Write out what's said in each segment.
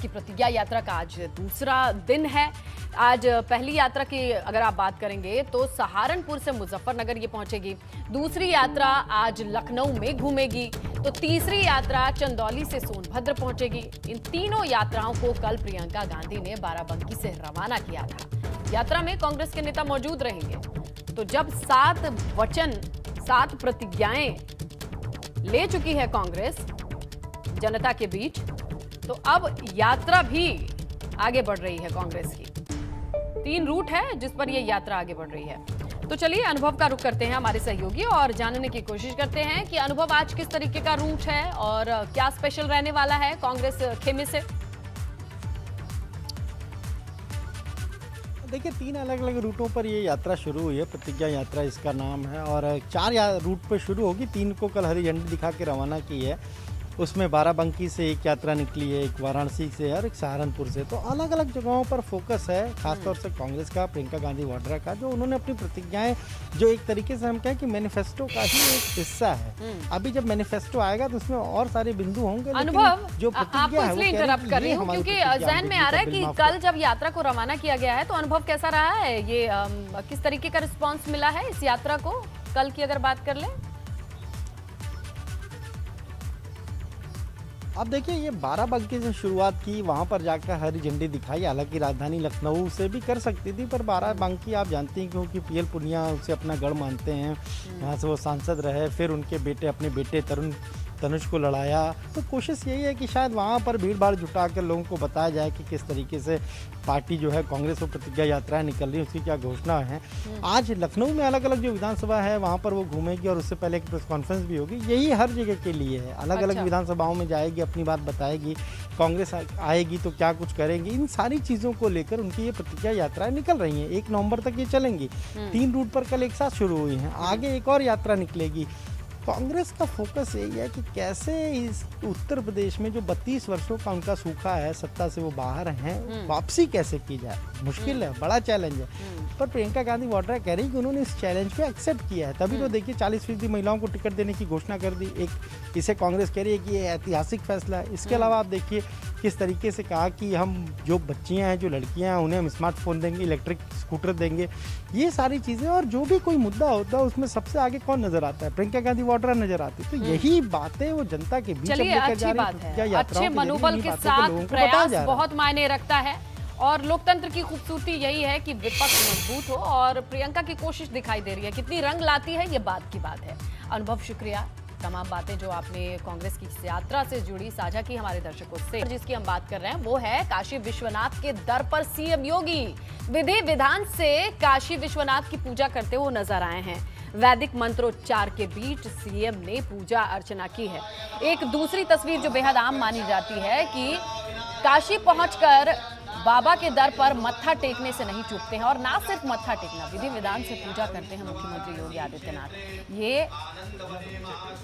की प्रतिज्ञा यात्रा का आज दूसरा दिन है। आज पहली यात्रा की अगर आप बात करेंगे तो सहारनपुर से मुजफ्फरनगर ये पहुंचेगी। दूसरी यात्रा आज लखनऊ में घूमेगी, तो तीसरी यात्रा चंदौली से सोनभद्र पहुंचेगी। इन तीनों यात्राओं को कल प्रियंका गांधी ने बाराबंकी से रवाना किया था। यात्रा में कांग्रेस के नेता मौजूद रहेंगे। तो जब 7 वचन 7 प्रतिज्ञाएं ले चुकी है कांग्रेस जनता के बीच, तो अब यात्रा भी आगे बढ़ रही है कांग्रेस की। 3 रूट है जिस पर यह यात्रा आगे बढ़ रही है। तो चलिए अनुभव का रुख करते हैं हमारे सहयोगी और जानने की कोशिश करते हैं कि अनुभव आज किस तरीके का रूट है और क्या स्पेशल रहने वाला है कांग्रेस खेमे से। देखिए 3 अलग अलग रूटों पर ये यात्रा शुरू हुई है। प्रतिज्ञा यात्रा इसका नाम है और 4 रूट पर शुरू होगी। 3 को कल हरी झंडी दिखा के रवाना की है। उसमें बाराबंकी से एक यात्रा निकली है, एक वाराणसी से और एक सहारनपुर से। तो अलग अलग जगहों पर फोकस है, खासतौर से कांग्रेस का, प्रियंका गांधी वाड्रा का, जो उन्होंने अपनी प्रतिज्ञाएं, जो एक तरीके से हम कहें कि मैनिफेस्टो का ही एक हिस्सा है। अभी जब मैनिफेस्टो आएगा तो उसमें और सारे बिंदु होंगे। अनुभव, जो आपको इसलिए इंटरप्ट कर रही हूँ क्योंकि जहन में आ रहा है कि कल जब यात्रा को रवाना किया गया है तो अनुभव कैसा रहा है, ये किस तरीके का रिस्पॉन्स मिला है इस यात्रा को कल की अगर बात कर ले। अब देखिए ये बाराबंकी से शुरुआत की, वहाँ पर जाकर हरी झंडी दिखाई। हालांकि राजधानी लखनऊ से भी कर सकती थी, पर बाराबंकी आप जानते हैं क्योंकि पीएल पुनिया उसे अपना गढ़ मानते हैं, वहाँ से वो सांसद रहे, फिर उनके बेटे अपने बेटे तनुज को लड़ाया। तो कोशिश यही है कि शायद वहाँ पर भीड़ भाड़ जुटाकर लोगों को बताया जाए कि किस तरीके से पार्टी जो है कांग्रेस को प्रतिज्ञा यात्राएं निकल रही है, उसकी क्या घोषणा है। आज लखनऊ में अलग अलग जो विधानसभा है वहाँ पर वो घूमेगी और उससे पहले एक प्रेस कॉन्फ्रेंस भी होगी। यही हर जगह के लिए है, अलग अलग विधानसभाओं में जाएगी, अपनी बात बताएगी, कांग्रेस आएगी तो क्या कुछ करेंगी, इन सारी चीज़ों को लेकर उनकी ये प्रतिज्ञा यात्राएं निकल रही हैं। 1 नवंबर तक ये चलेंगी। 3 रूट पर कल एक साथ शुरू हुई हैं, आगे एक और यात्रा निकलेगी। कांग्रेस का फोकस यही है कि कैसे इस उत्तर प्रदेश में जो 32 वर्षों का उनका सूखा है, सत्ता से वो बाहर हैं, वापसी कैसे की जाए। मुश्किल है, बड़ा चैलेंज है, पर प्रियंका गांधी वाड्रा कह रही कि उन्होंने इस चैलेंज को एक्सेप्ट किया है। तभी तो देखिए 40% महिलाओं को टिकट देने की घोषणा कर दी। एक इसे कांग्रेस कह रही है कि ये ऐतिहासिक फैसला है। इसके अलावा आप देखिए किस तरीके से कहा कि हम जो बच्चियां हैं, जो लड़कियां हैं, उन्हें हम स्मार्टफोन देंगे, इलेक्ट्रिक स्कूटर देंगे, ये सारी चीज़ें। और जो भी कोई मुद्दा होता है उसमें सबसे आगे कौन नजर आता है? प्रियंका गांधी वाड्रा नजर आती है। तो यही बातें वो जनता के बीच चलिए अच्छी बात है, अच्छे मनोबल के साथ प्रयास बहुत मायने रखता है और लोकतंत्र की खूबसूरती यही है कि विपक्ष मजबूत हो और प्रियंका की कोशिश दिखाई दे रही है। कितनी रंग लाती है ये बात की बात है। अनुभव शुक्रिया, तमाम बातें जो आपने कांग्रेस की यात्रा से जुड़ी साझा की हमारे दर्शकों से। जिसकी हम बात कर रहे हैं वो है काशी विश्वनाथ के दर पर सीएम योगी विधि विधान से काशी विश्वनाथ की पूजा करते हुए नजर आए हैं। वैदिक मंत्रोच्चार के बीच सीएम ने पूजा अर्चना की है। एक दूसरी तस्वीर जो बेहद आम मानी जाती है कि काशी पहुंचकर बाबा के दर पर मत्था टेकने से नहीं चूकते हैं और ना सिर्फ मत्था टेकना, विधि विधान से पूजा करते हैं मुख्यमंत्री योगी आदित्यनाथ। ये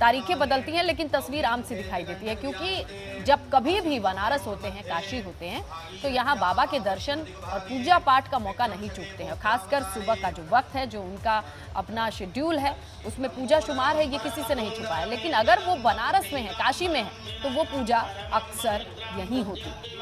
तारीखें बदलती हैं लेकिन तस्वीर आम सी दिखाई देती है, क्योंकि जब कभी भी बनारस होते हैं, काशी होते हैं, तो यहाँ बाबा के दर्शन और पूजा पाठ का मौका नहीं चूकते हैं। खासकर सुबह का जो वक्त है, जो उनका अपना शेड्यूल है, उसमें पूजा शुमार है, ये किसी से नहीं छुपा है। लेकिन अगर वो बनारस में है, काशी में है, तो वो पूजा अक्सर यहीं होती है।